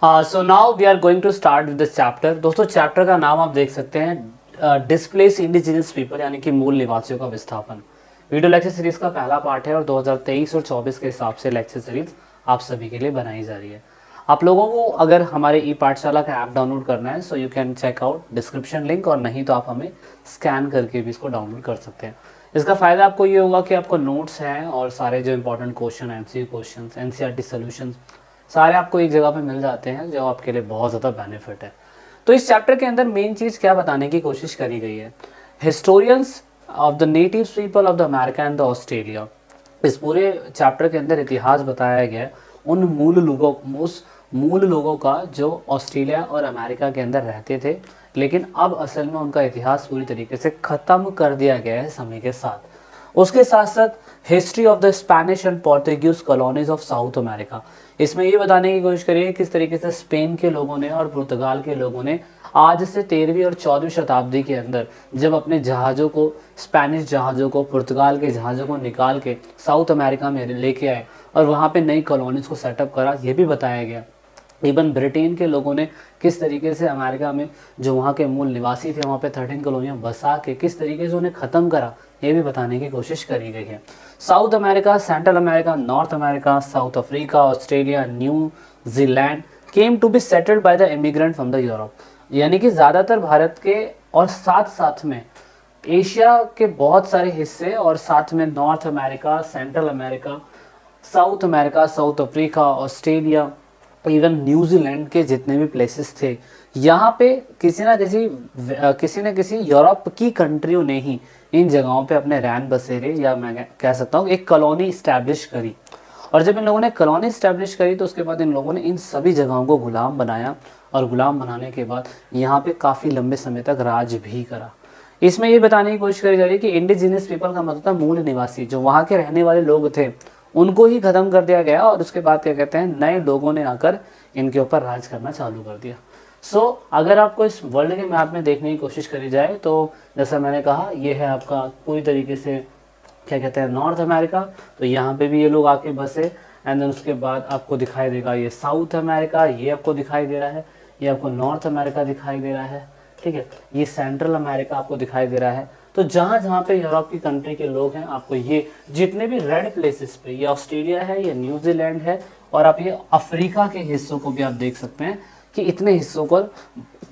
So now we are going to start with the chapter. दोस्तों chapter का नाम आप देख सकते हैं, डिस्प्लेस इंडिजिनस पीपल, यानी कि मूल निवासियों का विस्थापन। वीडियो लेक्चर सीरीज का पहला पार्ट है और 2023 और 24 के हिसाब से लेक्चर सीरीज आप सभी के लिए बनाई जा रही है। आप लोगों को अगर हमारे ई पाठशाला का ऐप डाउनलोड करना है, so you can check out description link, और नहीं तो आप हमें स्कैन करके भी इसको डाउनलोड कर सकते हैं। इसका फ़ायदा आपको ये होगा कि आपको नोट्स हैं और सारे जो important question, MCQ question, NCERT solutions सारे आपको एक जगह पे मिल जाते हैं, जो आपके लिए बहुत ज़्यादा बेनिफिट है। तो इस चैप्टर के अंदर मेन चीज़ क्या बताने की कोशिश करी गई है, historians of the native people of the America and the Australia. इस पूरे चैप्टर के अंदर इतिहास बताया गया है उन मूल लोगों का जो ऑस्ट्रेलिया और अमेरिका के अंदर रहते थे, लेकिन अब असल में उनका इतिहास पूरी तरीके से ख़त्म कर दिया गया है समय के साथ। उसके साथ साथ history of the Spanish and Portuguese colonies of south America. इसमें ये बताने की कोशिश करिए किस तरीके से स्पेन के लोगों ने और पुर्तगाल के लोगों ने आज से 13वीं और 14वीं शताब्दी के अंदर जब अपने जहाज़ों को, स्पेनिश जहाज़ों को, पुर्तगाल के जहाज़ों को निकाल के साउथ अमेरिका में लेके आए और वहाँ पे नई कॉलोनीज़ को सेटअप करा, ये भी बताया गया। इवन ब्रिटेन के लोगों ने किस तरीके से अमेरिका में जो वहाँ के मूल निवासी थे वहाँ पे 13 कॉलोनियाँ बसा के किस तरीके से उन्हें ख़त्म करा, ये भी बताने की कोशिश करी गई है। South America, Central America, North America, South Africa, Australia, New Zealand came to be settled by the immigrant from the Europe. यानी कि ज़्यादातर भारत के और साथ साथ में एशिया के बहुत सारे हिस्से और साथ में north America, Central America, South Africa, Australia, even New Zealand के जितने भी प्लेसेस थे, यहाँ पे किसी न किसी यूरोप की कंट्रियों ने ही इन जगहों पे अपने रैन बसेरे, या मैं कह सकता हूँ एक कॉलोनी इस्टेब्लिश करी। और जब इन लोगों ने कॉलोनी इस्टेब्लिश करी तो उसके बाद इन लोगों ने इन सभी जगहों को गुलाम बनाया, और गुलाम बनाने के बाद यहाँ पे काफ़ी लंबे समय तक राज भी करा। इसमें ये बताने की कोशिश करी जा रही है कि इंडिजिनस पीपल का मतलब था मूल निवासी, जो वहाँ के रहने वाले लोग थे उनको ही ख़त्म कर दिया गया, और उसके बाद क्या कहते हैं, नए लोगों ने आकर इनके ऊपर राज करना चालू कर दिया। अगर आपको इस वर्ल्ड के मैप में देखने की कोशिश करी जाए तो जैसा मैंने कहा, ये है आपका पूरी तरीके से क्या कहते हैं नॉर्थ अमेरिका, तो यहाँ पे भी ये लोग आके बसे। एंड देन उसके बाद आपको दिखाई देगा ये साउथ अमेरिका, ये आपको दिखाई दे रहा है, ये आपको नॉर्थ अमेरिका दिखाई दे रहा है, ठीक है, ये सेंट्रल अमेरिका आपको दिखाई दे रहा है। तो जहाँ जहाँ पे यूरोप की कंट्री के लोग हैं, आपको ये जितने भी रेड प्लेसेस पे, ये ऑस्ट्रेलिया है, ये न्यूजीलैंड है, और आप ये अफ्रीका के हिस्सों को भी आप देख सकते हैं कि इतने हिस्सों को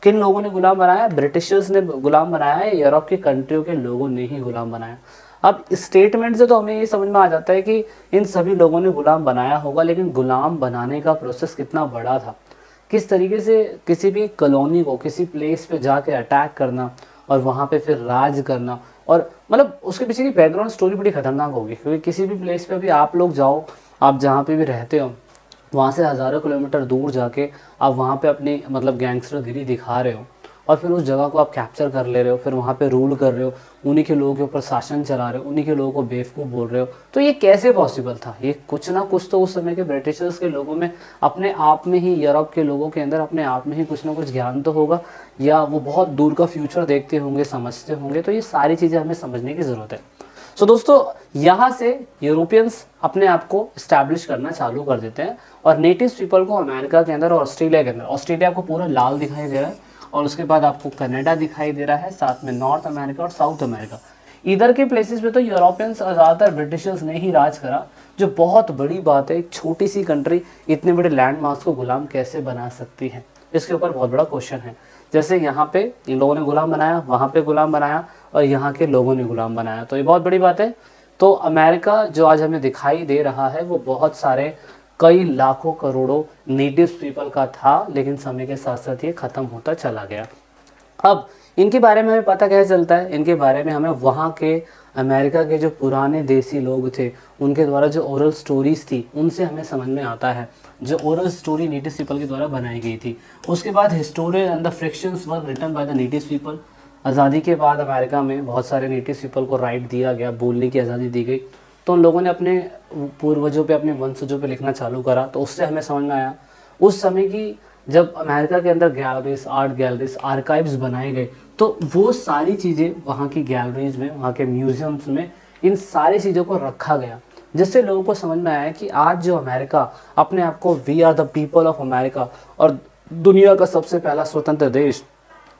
किन लोगों ने गुलाम बनाया, ब्रिटिशर्स ने गुलाम बनाया है, यूरोप की कंट्रियों के लोगों ने ही गुलाम बनाया। अब स्टेटमेंट से तो हमें ये समझ में आ जाता है कि इन सभी लोगों ने गुलाम बनाया होगा, लेकिन गुलाम बनाने का प्रोसेस कितना बड़ा था, किस तरीके से किसी भी कॉलोनी को, किसी प्लेस पे जाके अटैक करना और वहाँ पे फिर राज करना, और मतलब उसके पीछे की बैकग्राउंड स्टोरी बड़ी खतरनाक होगी। क्योंकि किसी भी प्लेस पे अभी आप लोग जाओ, आप जहाँ पे भी रहते हो वहाँ से हज़ारों किलोमीटर दूर जाके आप वहाँ पे अपनी मतलब गैंगस्टरगिरी दिखा रहे हो, और फिर उस जगह को आप कैप्चर कर ले रहे हो, फिर वहाँ पे रूल कर रहे हो, उन्हीं के लोगों के ऊपर शासन चला रहे हो, उन्हीं के लोगों को बेवकूफ़ बोल रहे हो। तो ये कैसे पॉसिबल था? ये कुछ ना कुछ तो उस समय के ब्रिटिशर्स के लोगों में अपने आप में ही, यूरोप के लोगों के अंदर अपने आप में ही कुछ ना कुछ ज्ञान तो होगा, या वो बहुत दूर का फ्यूचर देखते होंगे, समझते होंगे। तो ये सारी चीज़ें हमें समझने की ज़रूरत है। दोस्तों यहाँ से यूरोपियंस अपने आप को इस्टेब्लिश करना चालू कर देते हैं, और नेटिव पीपल को अमेरिका के अंदर और ऑस्ट्रेलिया के अंदर, ऑस्ट्रेलिया को पूरा लाल दिखाई दे रहा है, और उसके बाद आपको कनाडा दिखाई दे रहा है, साथ में नॉर्थ अमेरिका और साउथ अमेरिका। इधर के प्लेसेस पे तो यूरोपियंस और ज़्यादातर ब्रिटिशर्स ने ही राज करा, जो बहुत बड़ी बात है। एक छोटी सी कंट्री इतने बड़े लैंड मास को गुलाम कैसे बना सकती है, इसके ऊपर बहुत बड़ा क्वेश्चन है। जैसे यहाँ पे इन लोगों ने गुलाम बनाया, वहाँ पे गुलाम बनाया, और यहाँ के लोगों ने गुलाम बनाया, तो ये बहुत बड़ी बात है। तो अमेरिका जो आज हमें दिखाई दे रहा है वो बहुत सारे कई लाखों करोड़ों नेटिव पीपल का था, लेकिन समय के साथ साथ ये ख़त्म होता चला गया। अब इनके बारे में हमें पता कैसे चलता है? इनके बारे में हमें वहाँ के अमेरिका के जो पुराने देसी लोग थे उनके द्वारा जो ओरल स्टोरीज थी उनसे हमें समझ में आता है, जो ओरल स्टोरी नेटिव पीपल के द्वारा बनाई गई थी। उसके बाद historian and the frictions were written by the native people. आज़ादी के बाद अमेरिका में बहुत सारे नेटिव पीपल को राइट दिया गया, बोलने की आज़ादी दी गई, तो उन लोगों ने अपने पूर्वजों पे, अपने वंशजों पे लिखना चालू करा। तो उससे हमें समझ में आया उस समय की जब अमेरिका के अंदर गैलरीज, आर्ट गैलरीज, आर्काइव्स बनाए गए, तो वो सारी चीज़ें वहाँ की गैलरीज में, वहाँ के म्यूजियम्स में इन सारी चीज़ों को रखा गया, जिससे लोगों को समझ में आया कि आज जो अमेरिका अपने आप को we are the people of America और दुनिया का सबसे पहला स्वतंत्र देश,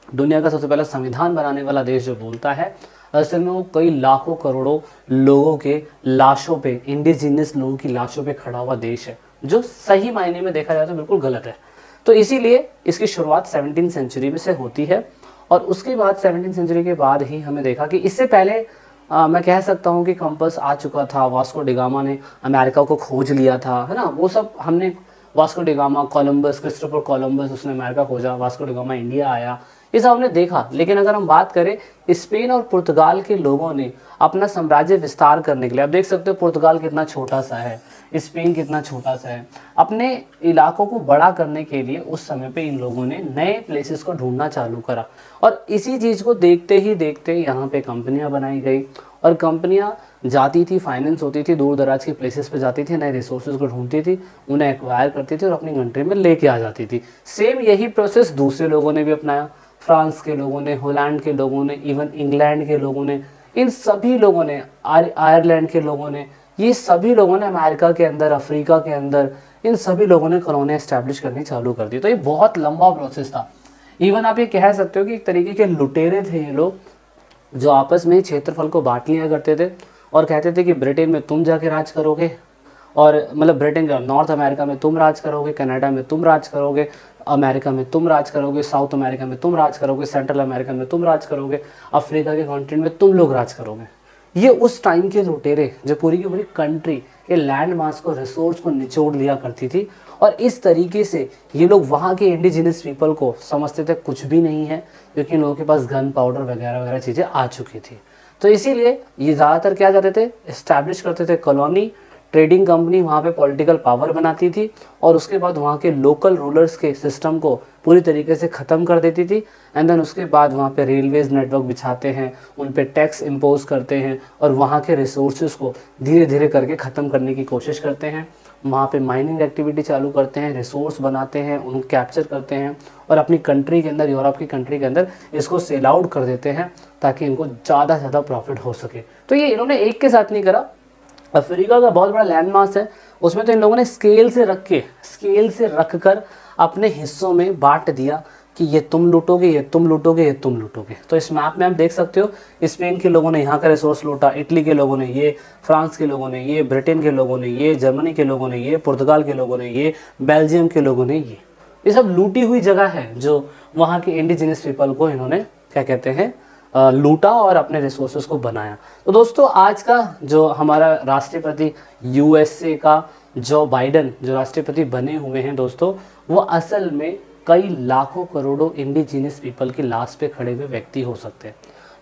दुनिया का सबसे पहला संविधान बनाने वाला देश जो बोलता है, असल में वो कई लाखों करोड़ों लोगों के लाशों पे, इंडिजिनियस लोगों की लाशों पे खड़ा हुआ देश है, जो सही मायने में देखा जाए तो बिल्कुल गलत है। तो इसीलिए इसकी शुरुआत 17वीं सेंचुरी में से होती है और उसके बाद 17वीं सेंचुरी के बाद ही हमें देखा कि इससे पहले मैं कह सकता हूँ कि कंपास आ चुका था, वास्को डिगामा ने अमेरिका को खोज लिया था, है ना, वो सब हमने Vasco da Gama, Columbus, Christopher Columbus उसने अमेरिका खोजा, वास्को डिगामा इंडिया आया, ये सब हमने देखा। लेकिन अगर हम बात करें स्पेन और पुर्तगाल के लोगों ने अपना साम्राज्य विस्तार करने के लिए, आप देख सकते हो पुर्तगाल कितना छोटा सा है, स्पेन कितना छोटा सा है, अपने इलाकों को बड़ा करने के लिए उस समय पे इन लोगों ने नए प्लेसेस को ढूंढना चालू करा और इसी चीज़ को देखते ही देखते यहाँ पे कंपनियाँ बनाई गई और कंपनियाँ जाती थी, फाइनेंस होती थी, दूर दराज के प्लेसेस पे जाती थी, नए रिसोर्सेज को ढूंढती थी, उन्हें एक्वायर करती थी और अपनी कंट्री में लेके आ जाती थी। सेम यही प्रोसेस दूसरे लोगों ने भी अपनाया, फ्रांस के लोगों ने, हॉलैंड के लोगों ने, इवन इंग्लैंड के लोगों ने, इन सभी लोगों ने, आयरलैंड के लोगों ने, ये सभी लोगों ने अमेरिका के अंदर, अफ्रीका के अंदर, इन सभी लोगों ने कॉलोनी एस्टैब्लिश करनी चालू कर दी। तो ये बहुत लंबा प्रोसेस था। इवन आप ये कह सकते हो कि एक तरीके के लुटेरे थे ये लोग, जो आपस में क्षेत्रफल को बांट लिया करते थे और कहते थे कि ब्रिटेन में तुम जाके राज करोगे, और मतलब ब्रिटेन का नॉर्थ अमेरिका में तुम राज करोगे, कनाडा में तुम राज करोगे, अमेरिका में तुम राज करोगे, साउथ अमेरिका में तुम राज करोगे, सेंट्रल अमेरिका में तुम राज करोगे, अफ्रीका के कॉन्टिनेंट में तुम लोग राज करोगे। ये उस टाइम के लुटेरे जो पूरी की पूरी कंट्री के लैंड मास को, रिसोर्स को निचोड़ लिया करती थी और इस तरीके से ये लोग वहाँ के इंडिजिनस पीपल को समझते थे कुछ भी नहीं है, क्योंकि इन लोगों के पास गन पाउडर वगैरह वगैरह चीज़ें आ चुकी थी। तो इसीलिए ये ज़्यादातर क्या करते थे, इस्टेब्लिश करते थे कॉलोनी, ट्रेडिंग कंपनी वहाँ पे पॉलिटिकल पावर बनाती थी और उसके बाद वहाँ के लोकल रूलर्स के सिस्टम को पूरी तरीके से ख़त्म कर देती थी। एंड देन उसके बाद वहाँ पे रेलवेज़ नेटवर्क बिछाते हैं, उन पे टैक्स इम्पोज करते हैं और वहाँ के रिसोर्सेज को धीरे धीरे करके ख़त्म करने की कोशिश करते हैं। वहाँ पे माइनिंग एक्टिविटी चालू करते हैं, रिसोर्स बनाते हैं, उनको कैप्चर करते हैं और अपनी कंट्री के अंदर, यूरोप की कंट्री के अंदर इसको सेल आउट कर देते हैं ताकि इनको ज़्यादा से ज़्यादा प्रॉफिट हो सके। तो ये इन्होंने एक के साथ नहीं करा, अफ्रीका का बहुत बड़ा लैंड मास है, उसमें तो इन लोगों ने स्केल से रख कर अपने हिस्सों में बांट दिया कि ये तुम लूटोगे, ये तुम लूटोगे, ये तुम लूटोगे। तो इस मैप में आप देख सकते हो, स्पेन के लोगों ने यहाँ का रिसोर्स लूटा, इटली के लोगों ने ये, फ्रांस के लोगों ने ये, ब्रिटेन के लोगों ने ये, जर्मनी के लोगों ने ये, पुर्तगाल के लोगों ने ये, बेल्जियम के लोगों ने ये सब लूटी हुई जगह है जो वहाँ के इंडिजिनस पीपल को इन्होंने क्या कहते हैं लूटा और अपने रिसोर्सेज को बनाया। तो दोस्तों आज का जो हमारा राष्ट्रपति यूएसए का जो बाइडन जो राष्ट्रपति बने हुए हैं दोस्तों, वो असल में कई लाखों करोड़ों इंडिजिनस पीपल की लाश पे खड़े हुए व्यक्ति हो सकते हैं।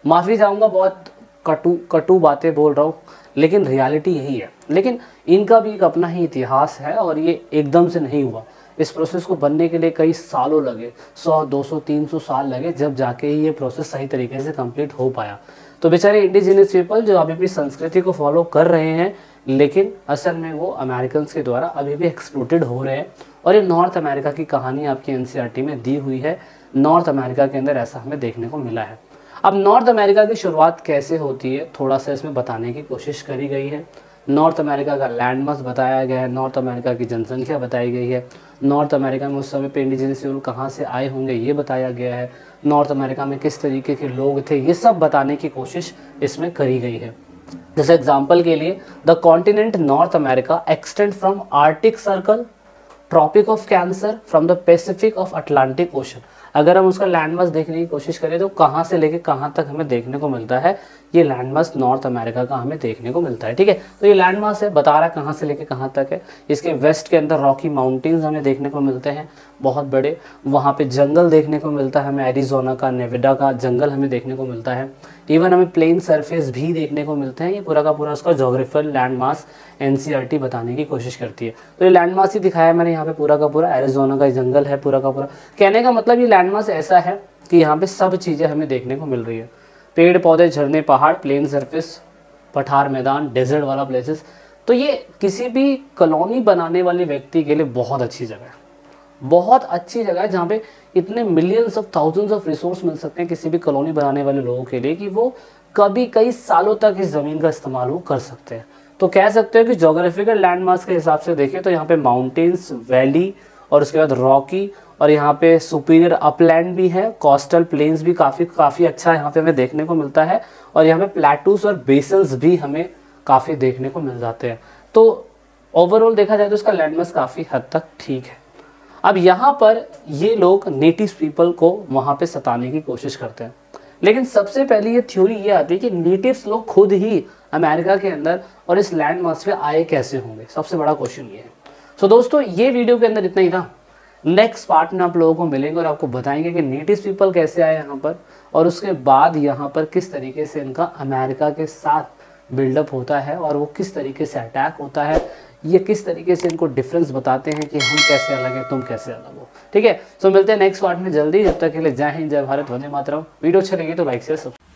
माफ़ी चाहूँगा, बहुत कटु बातें बोल रहा हूँ, लेकिन रियलिटी यही है। लेकिन इनका भी एक अपना ही इतिहास है और ये एकदम से नहीं हुआ। इस प्रोसेस को बनने के लिए कई सालों लगे, 100, 200, 300 साल लगे, जब जाके ही ये प्रोसेस सही तरीके से कंप्लीट हो पाया। तो बेचारे इंडिजिनस पीपल जो अभी भी संस्कृति को फॉलो कर रहे हैं, लेकिन असल में वो अमेरिकन के द्वारा अभी भी एक्सप्लॉइटेड हो रहे हैं। और ये नॉर्थ अमेरिका की कहानी आपकी एनसीईआरटी में दी हुई है। नॉर्थ अमेरिका के अंदर ऐसा हमें देखने को मिला है। अब नॉर्थ अमेरिका की शुरुआत कैसे होती है, थोड़ा सा इसमें बताने की कोशिश करी गई है। नॉर्थ अमेरिका का लैंड मास बताया गया है, नॉर्थ अमेरिका की जनसंख्या बताई गई है, नॉर्थ अमेरिका में उस समय पे इंडिजिनस पीपल कहाँ से आए होंगे ये बताया गया है, नॉर्थ अमेरिका में किस तरीके के लोग थे, ये सब बताने की कोशिश इसमें करी गई है। जैसे एग्जाम्पल के लिए, the continent North America extend from Arctic Circle, Tropic of Cancer, from the Pacific of Atlantic Ocean. अगर हम उसका लैंडमास देखने की कोशिश करें तो कहाँ से लेके कहाँ तक हमें देखने को मिलता है, ये लैंडमास नॉर्थ अमेरिका का हमें देखने को मिलता है। ठीक है, तो ये लैंडमास है, बता रहा है कहाँ से लेके कहाँ तक है। इसके वेस्ट के अंदर रॉकी माउंटेन्स हमें देखने को मिलते हैं बहुत बड़े, वहाँ पे जंगल देखने को मिलता है हमें, एरिजोना का, नेवाडा का जंगल हमें देखने को मिलता है। इवन हमें प्लेन सरफेस भी देखने को मिलते हैं। ये पूरा का पूरा उसका जोग्राफिकल लैंडमास एनसीईआरटी बताने की कोशिश करती है। तो ये लैंडमास ही दिखाया है मैंने यहाँ पे, पूरा का पूरा एरिजोना का जंगल है पूरा का पूरा। कहने का मतलब ये लैंडमास ऐसा है कि यहाँ पे सब चीज़ें हमें देखने को मिल रही है, पेड़ पौधे, झरने, पहाड़, प्लेन सरफेस, पठार मैदान, डेजर्ट वाला प्लेसेस। तो ये किसी भी कॉलोनी बनाने वाले व्यक्ति के लिए बहुत अच्छी जगह है, बहुत अच्छी जगह है, जहाँ पे इतने millions of thousands of resource मिल सकते हैं किसी भी कॉलोनी बनाने वाले लोगों के लिए कि वो कभी कई सालों तक इस ज़मीन का इस्तेमाल वो कर सकते हैं। तो कह सकते हो कि जोग्राफिकल लैंडमार्क्स के हिसाब से देखें तो यहाँ पे माउंटेन्स, वैली और उसके बाद रॉकी, और यहाँ पे सुपीरियर अपलैंड भी है, कोस्टल प्लेन्स भी काफ़ी अच्छा यहाँ पे हमें देखने को मिलता है, और यहाँ पे प्लेटूस और बेसन्स भी हमें काफ़ी देखने को मिल जाते हैं। तो ओवरऑल देखा जाए तो इसका लैंडमार्क्स काफ़ी हद तक ठीक है। अब यहाँ पर ये लोग नेटिव पीपल को वहाँ पे सताने की कोशिश करते हैं, लेकिन सबसे पहले ये थ्योरी ये आती है कि नेटिव्स लोग खुद ही अमेरिका के अंदर और इस लैंड मास पे आए कैसे होंगे। सबसे बड़ा क्वेश्चन ये है। सो दोस्तों, ये वीडियो के अंदर इतना ही था। नेक्स्ट पार्ट में आप लोगों को मिलेंगे और आपको बताएंगे कि नेटिव पीपल कैसे आए यहाँ पर, और उसके बाद यहाँ पर किस तरीके से इनका अमेरिका के साथ बिल्डअप होता है और वो किस तरीके से अटैक होता है, ये किस तरीके से इनको डिफरेंस बताते हैं कि हम कैसे अलग हैं, तुम कैसे अलग हो। ठीक है, तो मिलते हैं नेक्स्ट पार्ट में जल्दी। जब तक के लिए जय हिंद, जय भारत, वंदे मातरम। वीडियो अच्छा लगे तो लाइक शेयर सब्सक्राइब।